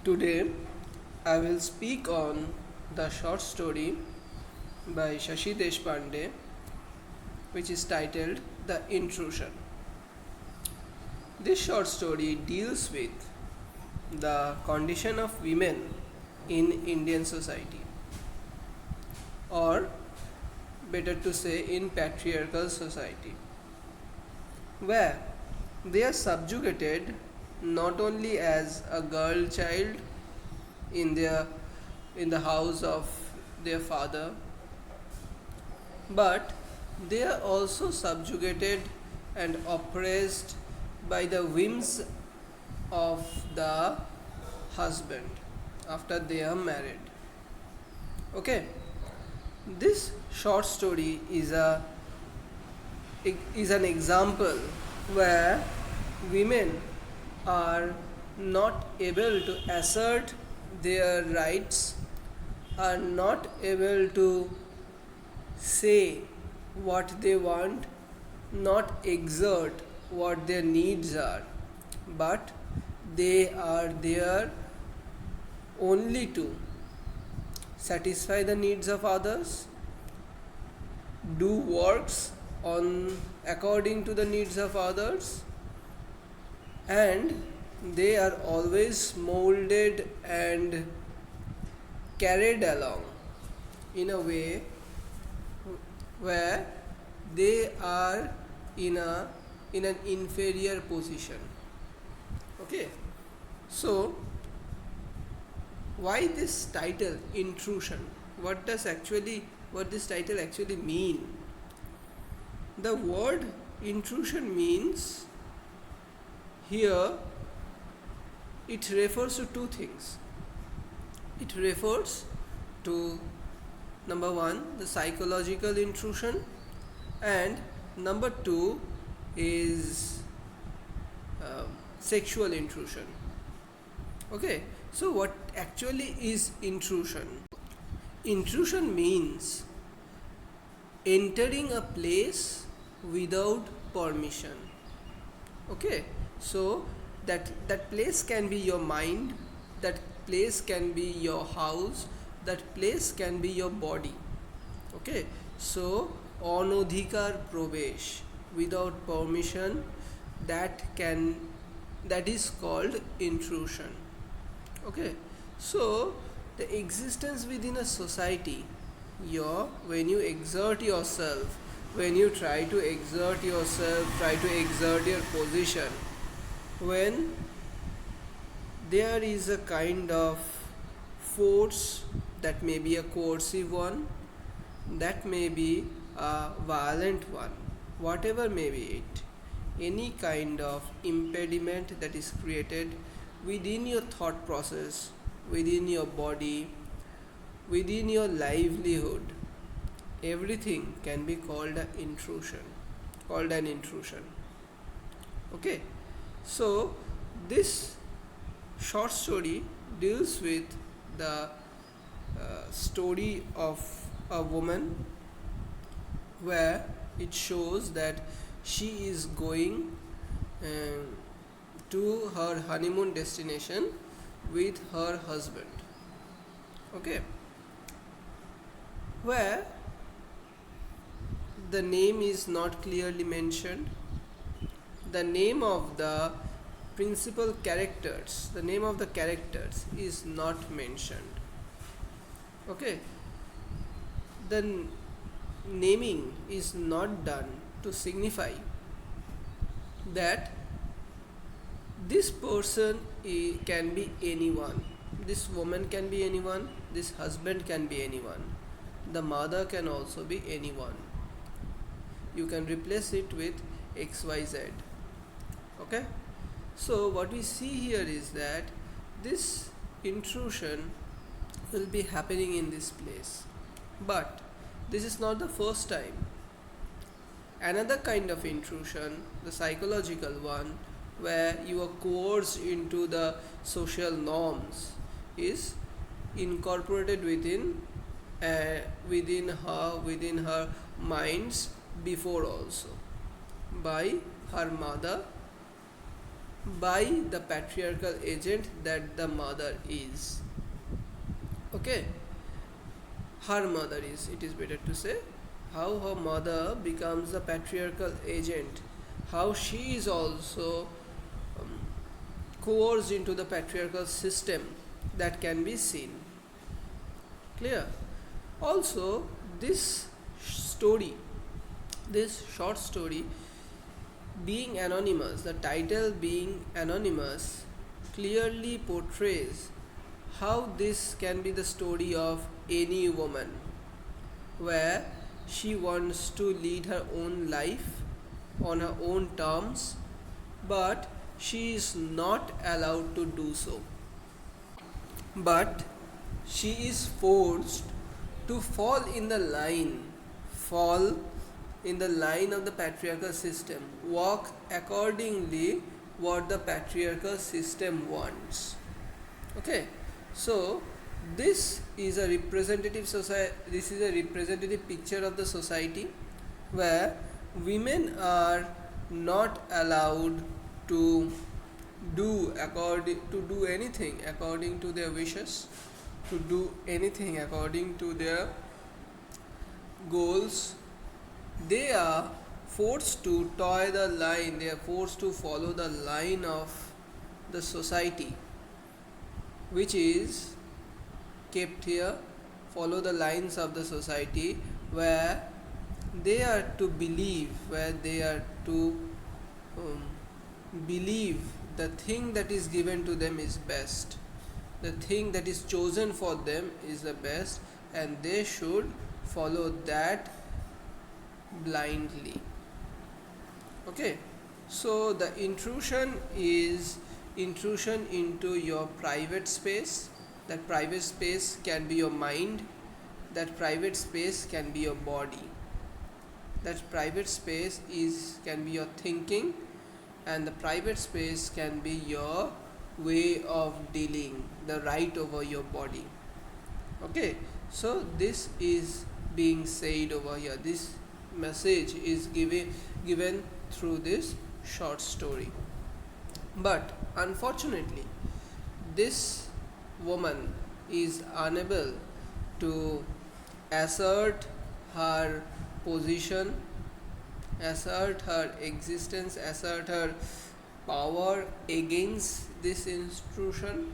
Today I will speak on the short story by Sashi Deshpande, which is titled The Intrusion. This short story deals with the condition of women in Indian society, or better to say in patriarchal society, where they are subjugated not only as a girl child in the house of their father, but they are also subjugated and oppressed by the whims of the husband after they are married. Okay, this short story is an example where women are not able to assert their rights, are not able to say what they want, not exert what their needs are, but they are there only to satisfy the needs of others, do works on according to the needs of others, and they are always molded and carried along in a way where they are in an inferior position. Okay, so why this title intrusion? What this title actually mean? The word intrusion means here it refers to two things. It refers to, number one, the psychological intrusion, and number two is sexual intrusion. Okay, so what actually is intrusion? Intrusion means entering a place without permission. Okay, so that place can be your mind, that place can be your house, that place can be your body. Okay, so anodhikar provesh, without permission, that is called intrusion. Okay, so the existence within a society, when you exert yourself, when you try to exert yourself, try to exert your position, when there is a kind of force, that may be a coercive one, that may be a violent one, whatever may be it, any kind of impediment that is created within your thought process, within your body, within your livelihood, everything can be called an intrusion. Okay, so this short story deals with the story of a woman, where it shows that she is going to her honeymoon destination with her husband. Okay, where the name is not clearly mentioned, the name of the principal characters, the name of the characters is not mentioned. Okay, the naming is not done to signify that this person can be anyone, this woman can be anyone, this husband can be anyone, the mother can also be anyone. You can replace it with XYZ. Okay, so what we see here is that this intrusion will be happening in this place, but this is not the first time. Another kind of intrusion, the psychological one, where you are coerced into the social norms, is incorporated within her minds before also, by her mother by the patriarchal agent that the mother is. Okay, her mother is, it is better to say, how her mother becomes the patriarchal agent, how she is also um, coerced into the patriarchal system, that can be seen. Clear? Also, this story, this short story, being anonymous, the title being anonymous, clearly portrays how this can be the story of any woman, where she wants to lead her own life on her own terms, but she is not allowed to do so. But she is forced to fall in the line of the patriarchal system, walk accordingly what the patriarchal system wants. Okay, so this is a representative society. This is a representative picture of the society where women are not allowed to do anything according to their wishes, to do anything according to their goals. They are forced to toy the line, they are forced to follow the line of the society, which is kept here, follow the lines of the society, where they are to believe, where they are to believe the thing that is given to them is best, the thing that is chosen for them is the best, and they should follow that blindly. Okay, so the intrusion is intrusion into your private space. That private space can be your mind, that private space can be your body, that private space can be your thinking, and the private space can be your way of dealing, the right over your body. Okay, so this is being said over here, this message is given through this short story. But unfortunately, this woman is unable to assert her position, assert her existence, assert her power against this intrusion,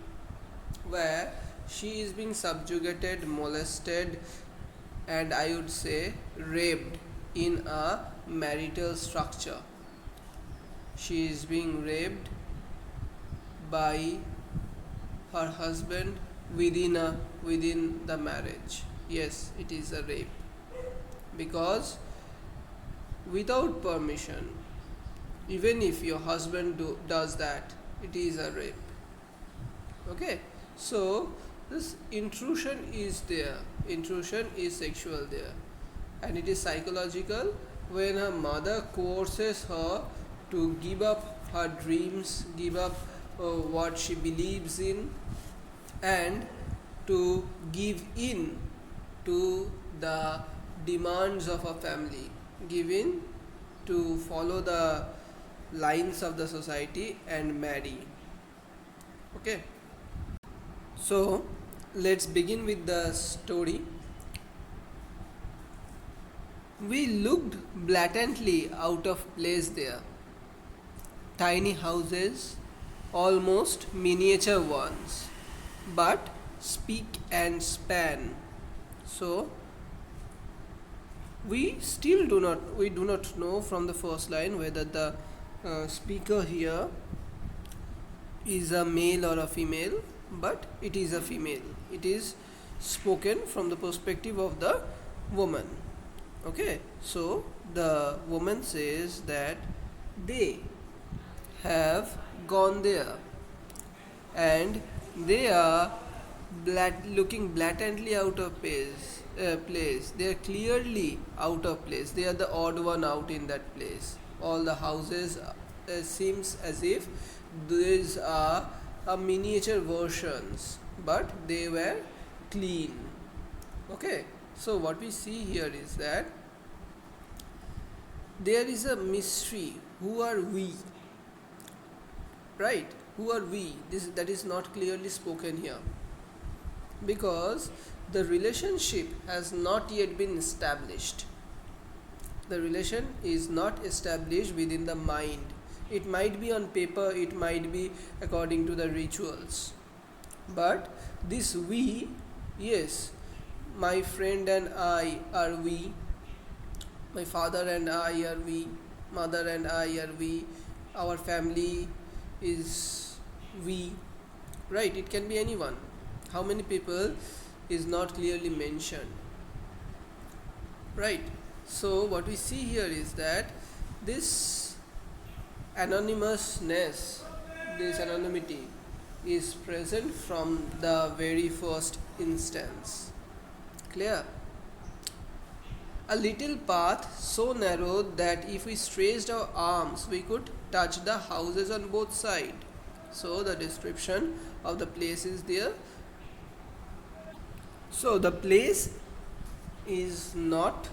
where she is being subjugated, molested, and I would say raped in a marital structure. She is being raped by her husband within the marriage. Yes, it is a rape, because without permission, even if your husband does that, it is a rape. Okay, so this intrusion is there, intrusion is sexual there, and it is psychological, when her mother coerces her to give up her dreams, give up what she believes in, and to give in to the demands of a family, give in to follow the lines of the society and marry. Okay, so let's begin with the story. We looked blatantly out of place there. Tiny houses, almost miniature ones, but speak and span. So we do not know from the first line whether the speaker here is a male or a female, but it is a female. It is spoken from the perspective of the woman. Okay, so the woman says that they have gone there, and they are looking blatantly out of place. They are clearly out of place. They are the odd one out in that place. All the houses seems as if these are miniature versions, but they were clean. Okay, so what we see here is that there is a mystery. Who are we? right? Who are we? That is not clearly spoken here, because the relationship has not yet been established. The relation is not established within the mind. It might be on paper, it might be according to the rituals, but this we, yes, my friend and I are we, my father and I are we, mother and I are we, our family is we, right? It can be anyone. How many people is not clearly mentioned, right? So what we see here is that this anonymousness, this anonymity is present from the very first instance. Clear? A little path so narrow that if we stretched our arms we could touch the houses on both sides. So the description of the place is there. So the place is not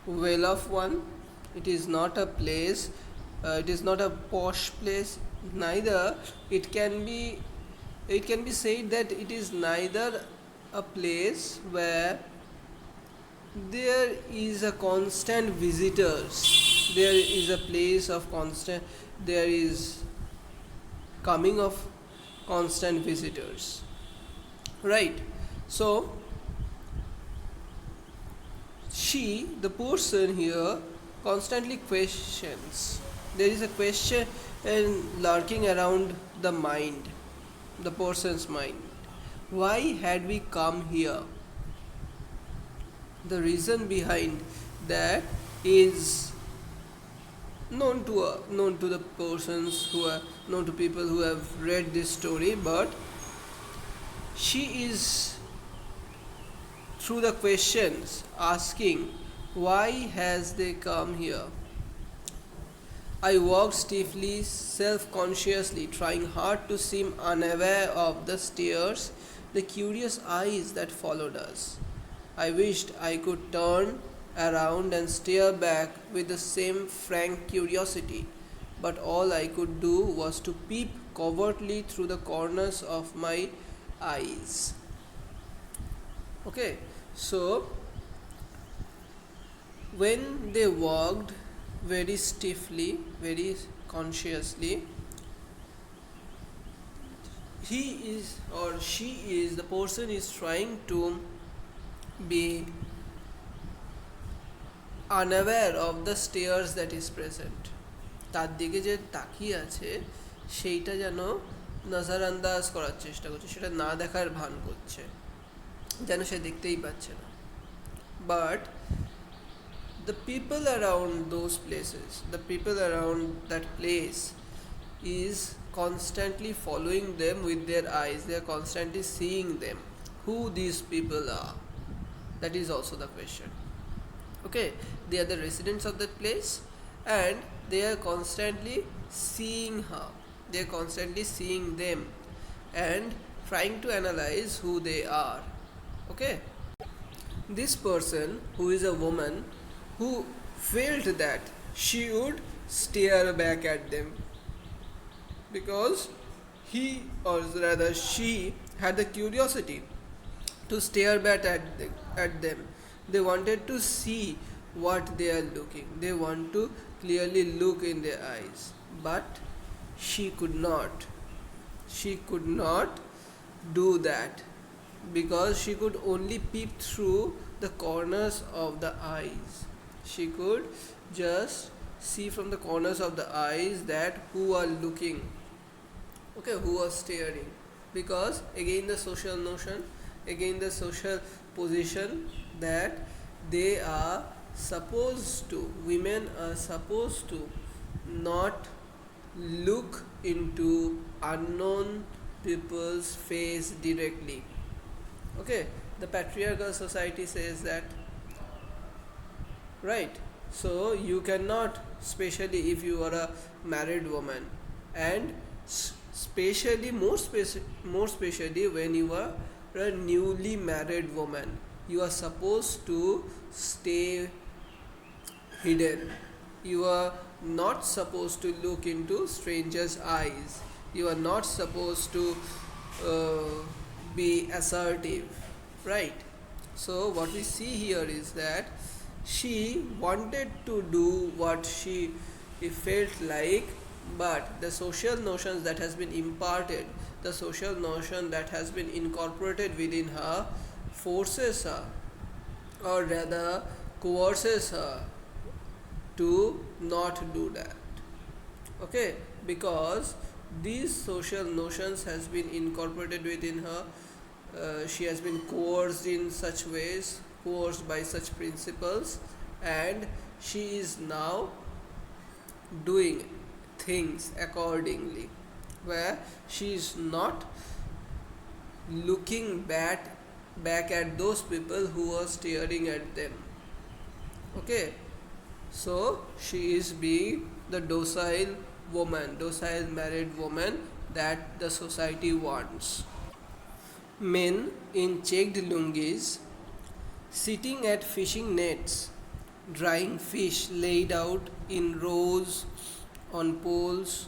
well off one. It is not a place. It is not a posh place. Neither it can be. It can be said that it is neither a place where there is a constant visitors. There is a place of constant. There is coming of constant visitors. Right. So she, the person here, constantly questions. There is a question and lurking around the mind, the person's mind. Why had we come here? The reason behind that is known to the persons who are known to people who have read this story, but she is through the questions asking why has they come here. I walked stiffly, self-consciously, trying hard to seem unaware of the stares, the curious eyes that followed us. I wished I could turn around and stare back with the same frank curiosity, but all I could do was to peep covertly through the corners of my eyes. Okay, so when they walked very stiffly, very consciously, he is or she is, the person is trying to be unaware of the stares that is present. তার দিকে যে তাকিয়ে আছে সেইটা যেন নজরান্দাজ করার চেষ্টা করছে, সেটা না দেখার ভান করছে, যেন সে দেখতেই পাচ্ছে না। But the people around those places, the people around that place is constantly following them with their eyes. They are constantly seeing them. Who these people are? That is also the question. Okay, they are the residents of that place and they are constantly seeing her. They are constantly seeing them and trying to analyze who they are. Okay, this person who is a woman who felt that she would stare back at them because he or rather she had the curiosity to stare back at them. They wanted to see what they are looking. They want to clearly look in their eyes, but she could not. She could not do that because she could only peep through the corners of the eyes. She could just see from the corners of the eyes that who are looking, okay, who are staring, because again the social notion, again the social position that they are supposed to, women are supposed to not look into unknown people's face directly. Okay, the patriarchal society says that, right? So you cannot, especially if you are a married woman, and especially more especially when you are a newly married woman, you are supposed to stay hidden. You are not supposed to look into strangers' eyes. You are not supposed to uh, be assertive, right? So what we see here is that she wanted to do what she felt like, but the social notions that has been imparted, the social notion that has been incorporated within her, forces her, or rather coerces her to not do that. Okay, because these social notions has been incorporated within her, she has been coerced in such ways, coerced by such principles, and she is now doing things accordingly, where she is not looking back at those people who are staring at them. Okay, so she is being the docile married woman that the society wants. Men in checked lungis sitting at fishing nets, drying fish laid out in rows on poles,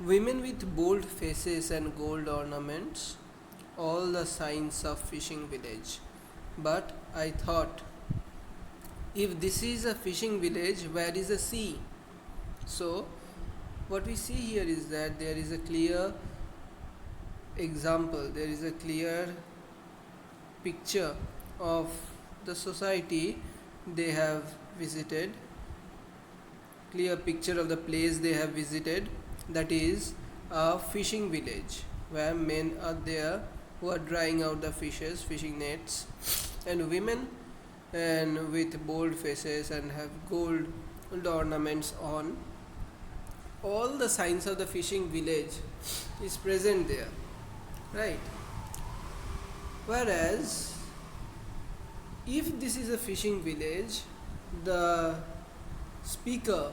women with bold faces and gold ornaments, all the signs of fishing village. But I thought, if this is a fishing village, where is the sea? So, what we see here is that there is a clear example, there is a clear picture of the society they have visited, clear picture of the place they have visited, that is a fishing village where men are there who are drying out the fishes, fishing nets, and women and with bold faces and have gold ornaments on. All the signs of the fishing village is present there, right? Whereas if this is a fishing village, the speaker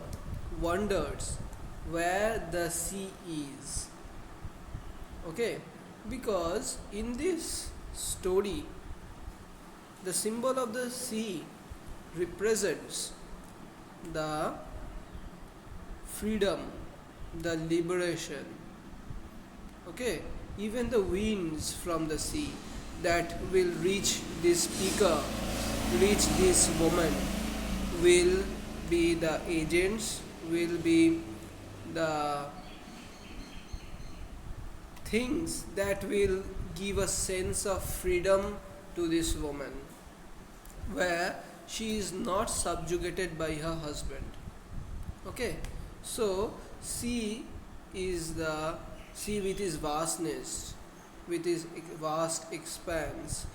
wonders where the sea is. Okay, because in this story, the symbol of the sea represents the freedom, the liberation. Okay, even the winds from the sea that will reach this speaker, reach this woman, will be the agents, will be the things that will give a sense of freedom to this woman, where she is not subjugated by her husband. Okay, so sea is the sea with its vastness, with its vast expanse,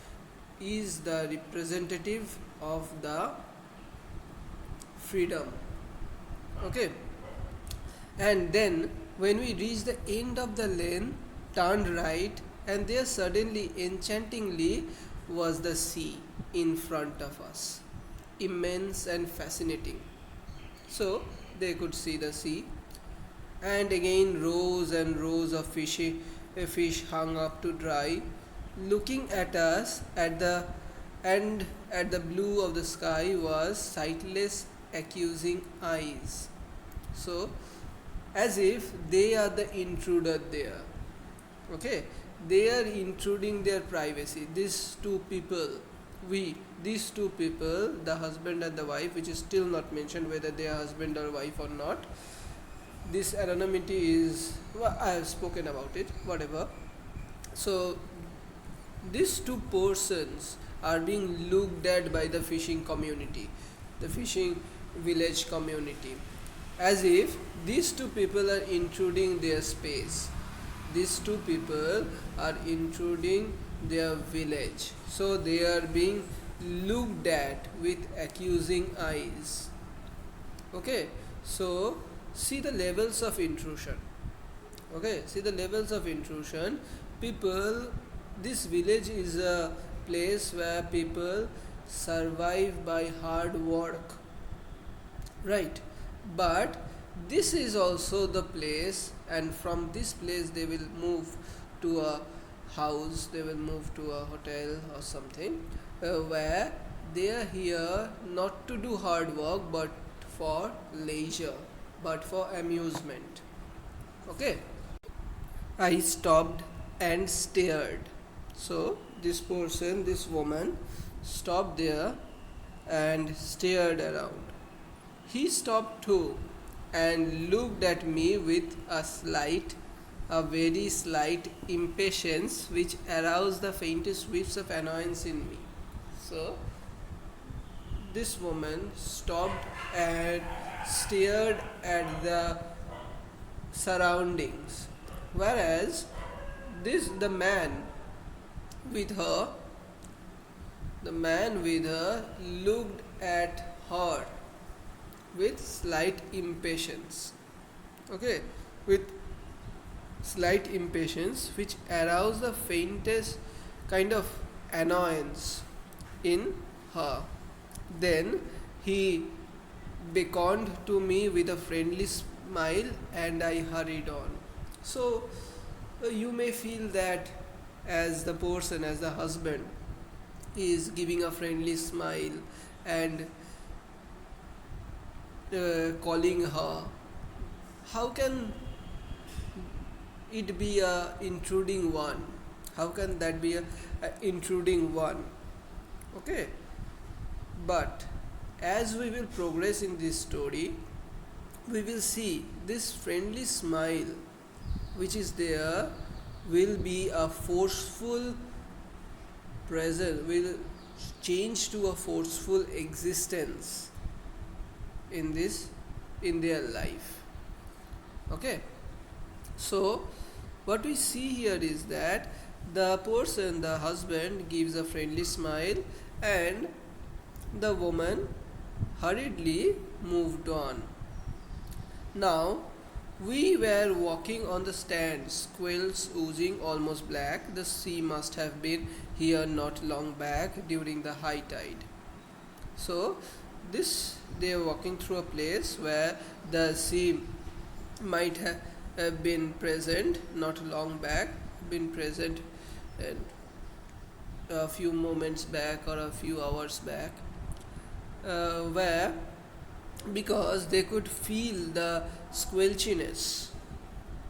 is the representative of the freedom. Okay, and then when we reach the end of the lane, turned right, and there suddenly, enchantingly, was the sea in front of us, immense and fascinating. So they could see the sea, and again rows and rows of fish hung up to dry, looking at us. At the blue of the sky was sightless, accusing eyes. So, as if they are the intruder there. Okay, they are intruding their privacy. These two people, the husband and the wife, which is still not mentioned whether they are husband or wife or not. This anonymity is, well, I have spoken about it, whatever. So these two persons are being looked at by the fishing community, the fishing village community, as if these two people are intruding their space. These two people are intruding their village. So they are being looked at with accusing eyes. Okay, so see the levels of intrusion. Okay, see the levels of intrusion. People, this village is a place where people survive by hard work, right? But this is also the place, and from this place they will move to a house, they will move to a hotel or something, where they are here not to do hard work but for leisure, but for amusement. Okay, I stopped and stared. So this person, this woman, stopped there and stared around. He stopped too and looked at me with a very slight impatience which aroused the faintest whiffs of annoyance in me. So this woman stopped and stared at the surroundings, whereas the man with her, looked at her with slight impatience. Okay, with slight impatience which aroused the faintest kind of annoyance in her. Then he beckoned to me with a friendly smile and I hurried on. So you may feel that as the person, as the husband, is giving a friendly smile and calling her, how can it be a intruding one? How can that be a intruding one? Okay, but as we will progress in this story, we will see this friendly smile which is there will be a forceful presence, will change to a forceful existence in their life. Okay, so what we see here is that the husband gives a friendly smile and the woman hurriedly moved on. Now we were walking on the sand, squills oozing almost black. The sea must have been here not long back during the high tide. So they are walking through a place where the sea might have been present not long back, been present a few moments back or a few hours back, where because they could feel the squelchiness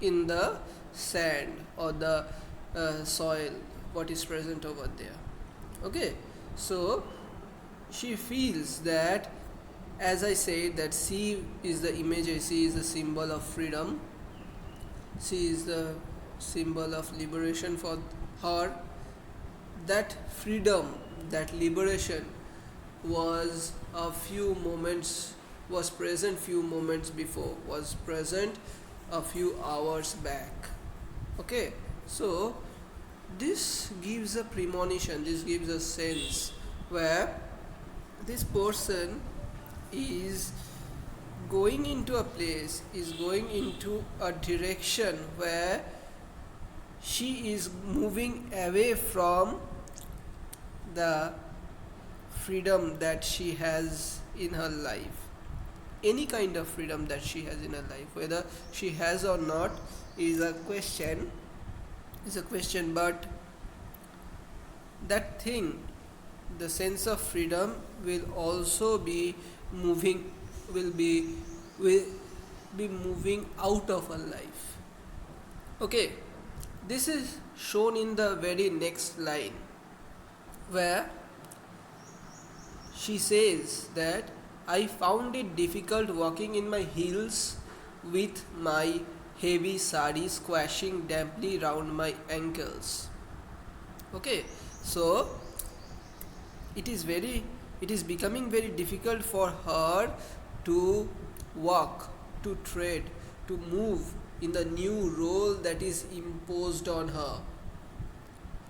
in the sand or the soil what is present over there. Okay, so she feels that, as I said, that sea is the image I see, is a symbol of freedom. Sea is the symbol of liberation for her. That freedom, that liberation was present few moments before, was present a few hours back. Okay, so this gives a premonition, this gives a sense where this person is going into a place, is going into a direction where she is moving away from the freedom that she has in her life. Any kind of freedom that she has in her life, whether she has or not, is a question, but that thing, the sense of freedom, will also be moving, will be moving out of her life. Okay, this is shown in the very next line, where she says that I found it difficult walking in my heels with my heavy sari squashing damply round my ankles. Okay, so it is becoming very difficult for her to walk, to tread, to move in the new role that is imposed on her.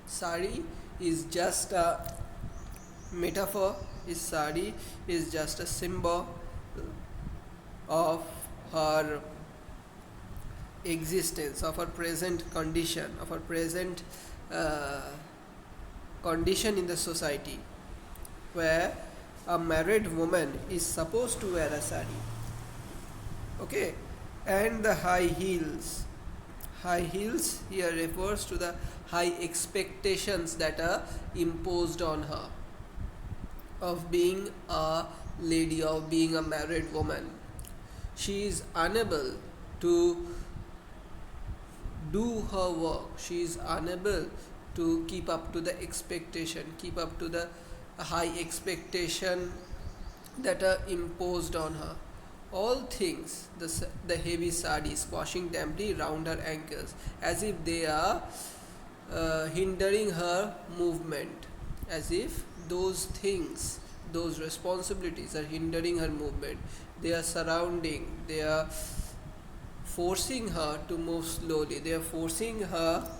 Sari is just a metaphor. Sari is just a symbol of her existence, of her present condition, of her present condition in the society, where a married woman is supposed to wear a sari. Okay, and the high heels. High heels here refers to the high expectations that are imposed on her of being a lady, of being a married woman. She is unable to do her work. She is unable to keep up to the expectation, keep up to the high expectation that are imposed on her. All things, the heavy sari squashing damply round her ankles, as if they are hindering her movement, as if those things, those responsibilities are hindering her movement. They are surrounding, they are forcing her to move slowly, they are forcing her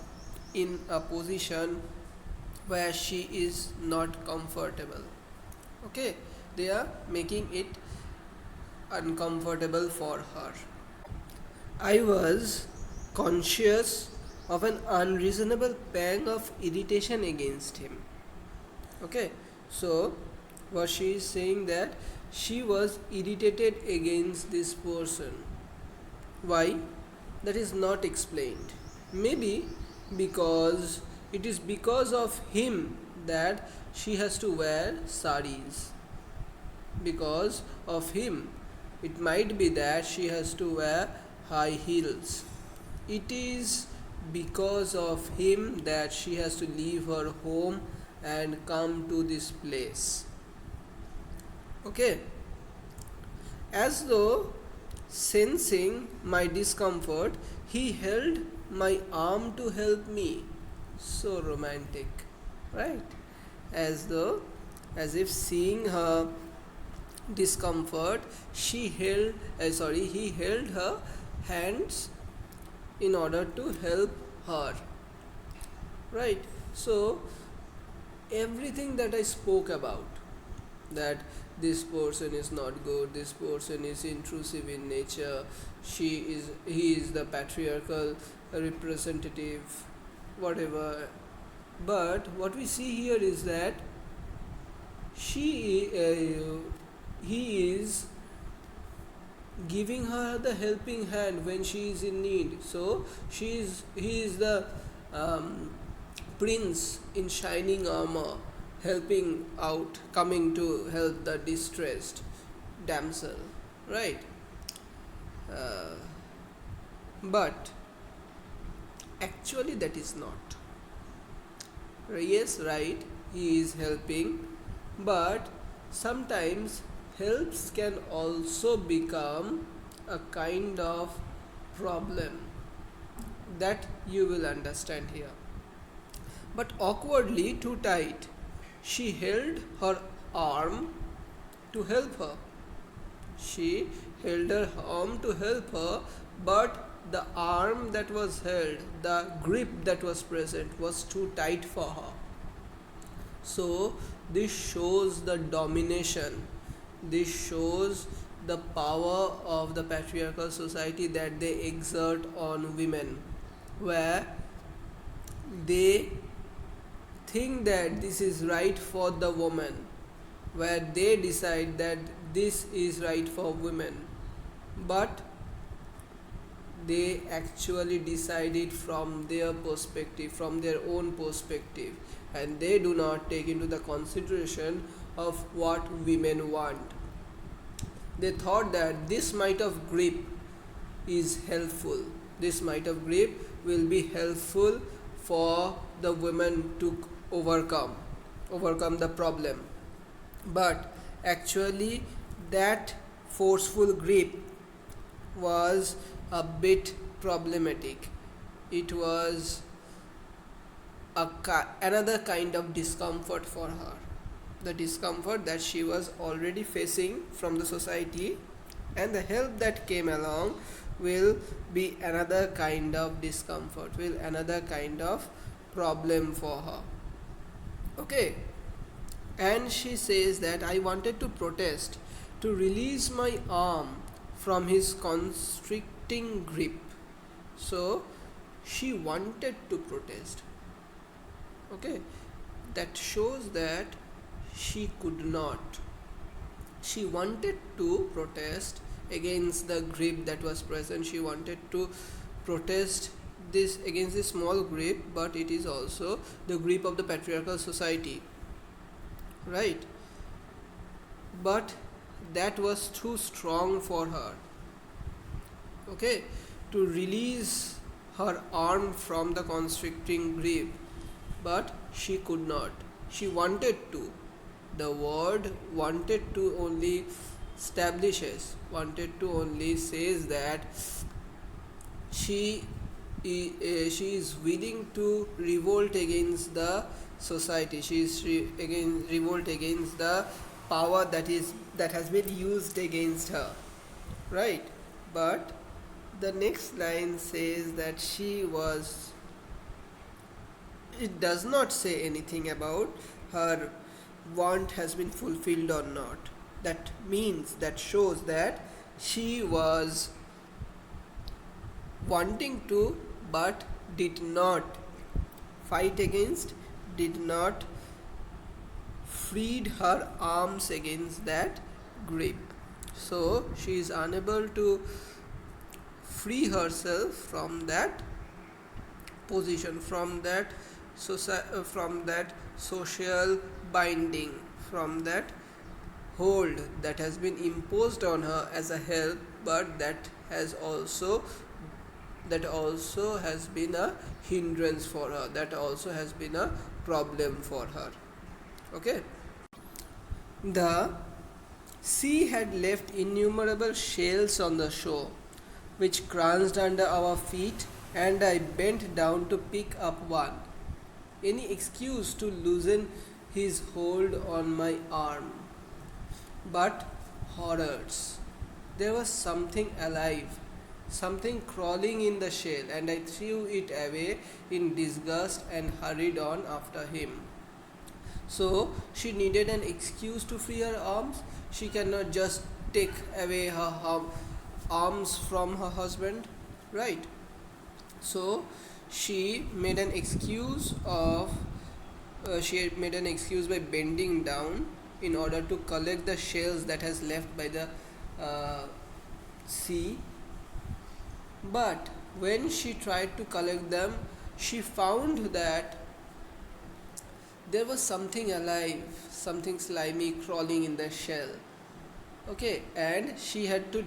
in a position where she is not comfortable. Okay, they are making it uncomfortable for her. I was conscious of an unreasonable pang of irritation against him. Okay, so what she is saying that she was irritated against this person. Why? That is not explained. Maybe because it is because of him that she has to wear saris. Because of him, it might be that she has to wear high heels. It is because of him that she has to leave her home and come to this place. Okay, as though sensing my discomfort, he held my arm to help me. So romantic, right? As though, as if seeing her discomfort, he held her hands in order to help her. Right? So, everything that I spoke about, that this person is not good, this person is intrusive in nature, he is the patriarchal representative, whatever. But what we see here is that he is giving her the helping hand when she is in need. So he is the prince in shining armor, helping out, coming to help the distressed damsel, right? But actually that is not. Yes, right, he is helping, but sometimes helps can also become a kind of problem, that you will understand here. But awkwardly too tight, she held her arm to help her. She held her arm to help her, but the arm that was held, the grip that was present, was too tight for her. So, this shows the domination, this shows the power of the patriarchal society that they exert on women, where they think that this is right for the woman, where they decide that this is right for women, but they actually decide it from their perspective, from their own perspective, and they do not take into the consideration of what women want. They thought that this might of grip is helpful, this might of grip will be helpful for the women to overcome the problem. But actually that forceful grip was a bit problematic. It was another kind of discomfort for her, the discomfort that she was already facing from the society, and the help that came along will be another kind of discomfort, will another kind of problem for her. Okay, and she says that I wanted to protest, to release my arm from his constricting grip. So she wanted to protest. Okay, that shows that she could not. She wanted to protest against the grip that was present. She wanted to protest this against this small grip, but it is also the grip of the patriarchal society, right? But that was too strong for her. Okay, to release her arm from the constricting grip, but she could not. She wanted to. The word wanted to only establishes, wanted to only says that she she is willing to revolt against the society. She is again revolt against the power that has been used against her, right? But the next line says that she was, it does not say anything about her want has been fulfilled or not. That means, that shows that she was wanting to but did not fight against, did not freed her arms against that grip. So she is unable to free herself from that position, from that from that social binding, from that hold that has been imposed on her as a help, but that also has been a hindrance for her, that also has been a problem for her. Okay. The sea had left innumerable shells on the shore, which crunched under our feet, and I bent down to pick up one. Any excuse to loosen his hold on my arm. But horrors! There was something alive, something crawling in the shell, and I threw it away in disgust and hurried on after him. So she needed an excuse to free her arms. She cannot just take away her arms from her husband, right? So she made an excuse of she made an excuse by bending down in order to collect the shells that has left by the sea. But when she tried to collect them, she found that there was something alive, something slimy crawling in the shell. Okay, and she had to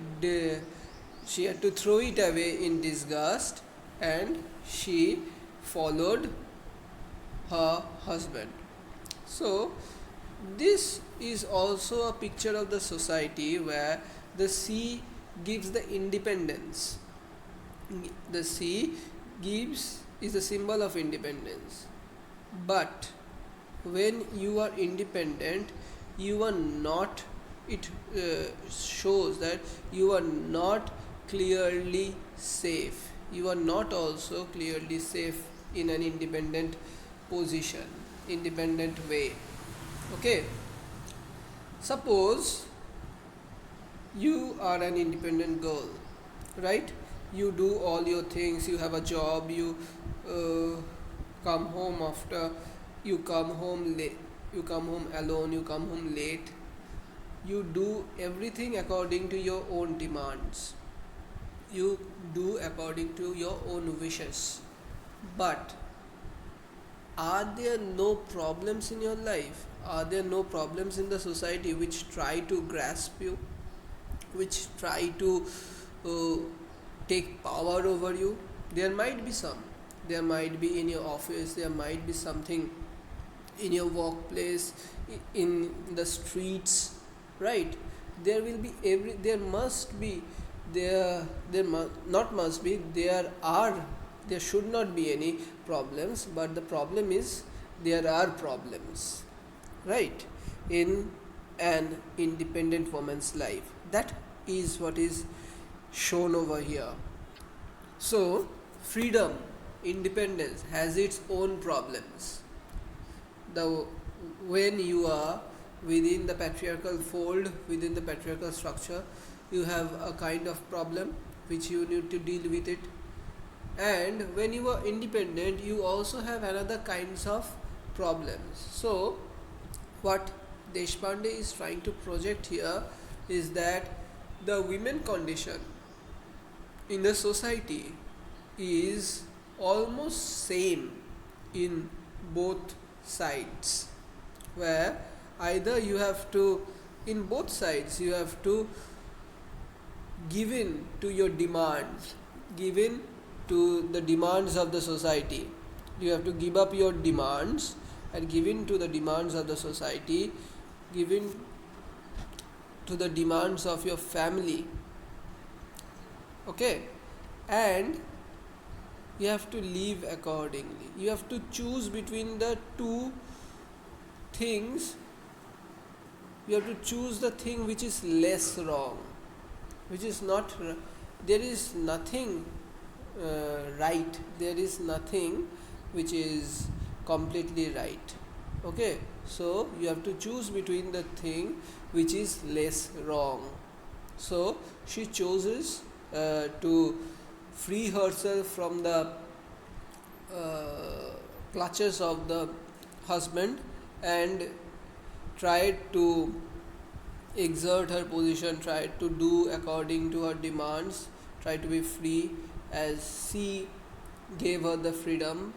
throw it away in disgust, and she followed her husband. So this is also a picture of the society where the sea gives the independence. The sea is a symbol of independence. But when you are independent, you are not, it shows that you are not clearly safe. You are not also clearly safe in an independent position, independent way. Okay. Suppose you are an independent girl, right? You do all your things, you have a job, you come home after, you come home late, you come home alone, you come home late, you do everything according to your own demands, you do according to your own wishes. But are there no problems in your life? Are there no problems in the society which try to grasp you, which try to uh, take power over you? There might be some. There might be in your office, there might be something in your workplace, in the streets, right? There will be there must be, not must be, there should not be any problems, but the problem is there are problems, right, in an independent woman's life. That is what is shown over here. So freedom, independence has its own problems. The when you are within the patriarchal fold, within the patriarchal structure, you have a kind of problem which you need to deal with it. And when you are independent, you also have another kinds of problems. So what Deshpande is trying to project here is that the women condition in the society is almost same in both sides, where either you have to, in both sides you have to give in to your demands, give in to the demands of the society. You have to give up your demands and give in to the demands of the society, give in to the demands of your family. Okay, and you have to live accordingly. You have to choose between the two things. You have to choose the thing which is less wrong, which is not. There is nothing right. There is nothing which is completely right. Okay, so you have to choose between the thing which is less wrong. So she chooses to free herself from the clutches of the husband and tried to exert her position, tried to do according to her demands, tried to be free as she gave her the freedom.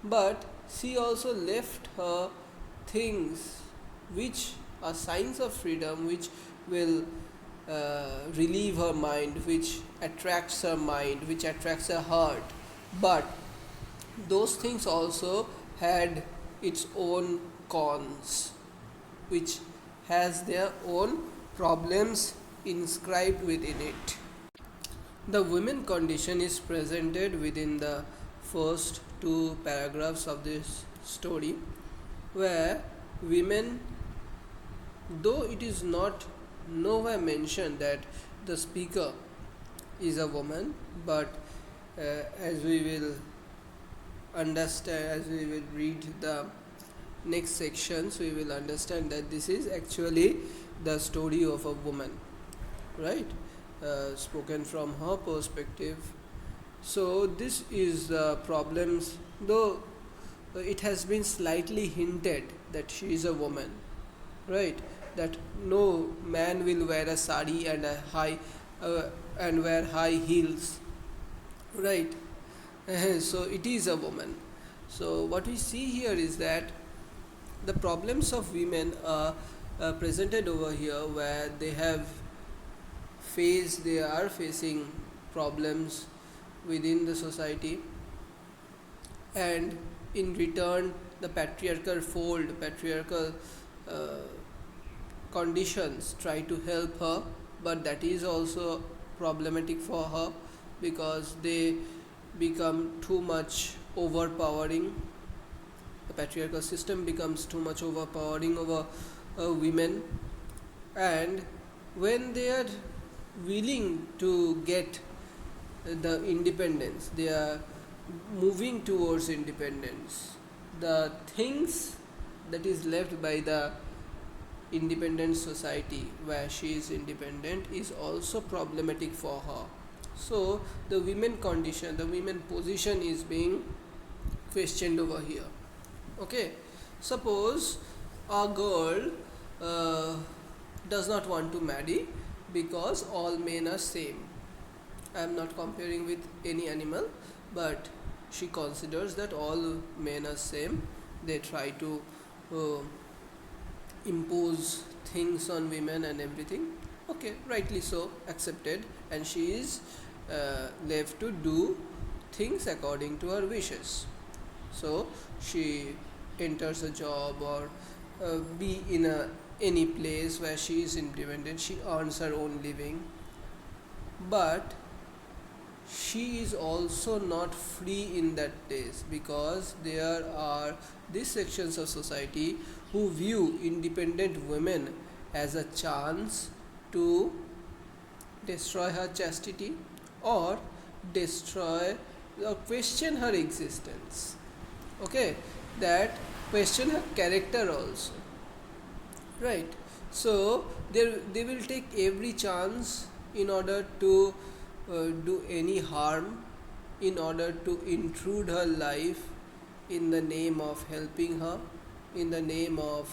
But she also left her things which are signs of freedom, which will relieve her mind, which attracts her mind, which attracts her heart. But those things also had its own cons, which has their own problems inscribed within it. The women condition is presented within the first two paragraphs of this story, where women, though it is not nowhere mentioned that the speaker is a woman, but as we will understand, as we will read the next sections, we will understand that this is actually the story of a woman, right? Spoken from her perspective. So this is the problems, though it has been slightly hinted that she is a woman, right? That no man will wear a sari and a high and wear high heels, right? So it is a woman. So what we see here is that the problems of women are presented over here, where they are facing problems within the society, and in return the patriarchal conditions try to help her, but that is also problematic for her because they become too much overpowering. The patriarchal system becomes too much overpowering over women, and when they are willing to get the independence, they are moving towards independence, the things that is left by the independent society where she is independent is also problematic for her. So the women condition, the women position is being questioned over here. Okay, suppose a girl does not want to marry because all men are same. I am not comparing with any animal, but she considers that all men are same. They try to impose things on women and everything. Okay, rightly so, accepted, and she is left to do things according to her wishes. So she enters a job or be in any place where she is independent. She earns her own living, but she is also not free in that place, because there are these sections of society who view independent women as a chance to destroy her chastity or destroy or question her existence. Okay, that question her character also, right? So they will take every chance in order to do any harm, in order to intrude her life in the name of helping her, in the name of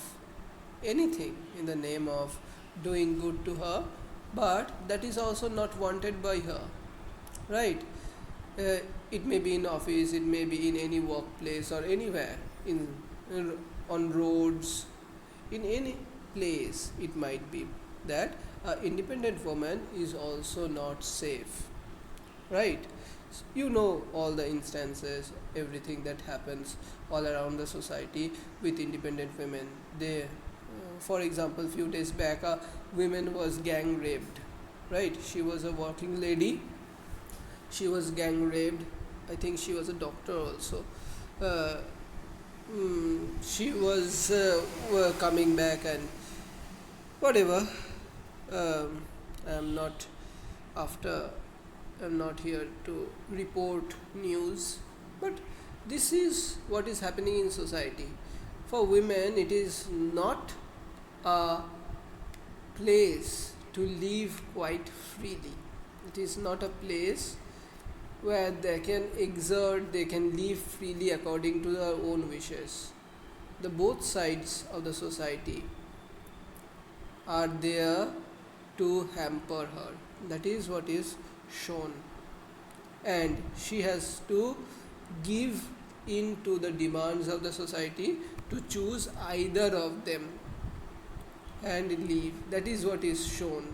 anything, in the name of doing good to her, but that is also not wanted by her, right? It may be in office, it may be in any workplace or anywhere, on roads, in any place it might be, that an independent woman is also not safe, right? You know all the instances, everything that happens all around the society with independent women. They, for example, few days back, a woman was gang raped. Right? She was a working lady. She was gang raped. I think she was a doctor also. Uh, she was coming back and whatever. Um, I'm not after. I'm not here to report news, but this is what is happening in society. For women, it is not a place to live quite freely. It is not a place where they can exert, they can live freely according to their own wishes. The both sides of the society are there to hamper her. That is what is shown. And she has to give in to the demands of the society to choose either of them and leave. That is what is shown.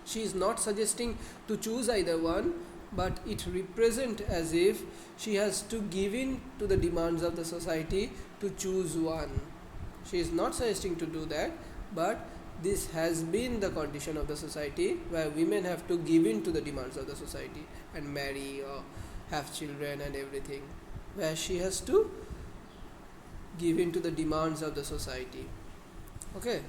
She is not suggesting to choose either one, but it represents as if she has to give in to the demands of the society to choose one. She is not suggesting to do that, but this has been the condition of the society where women have to give in to the demands of the society and marry or have children and everything, where she has to give in to the demands of the society. Okay.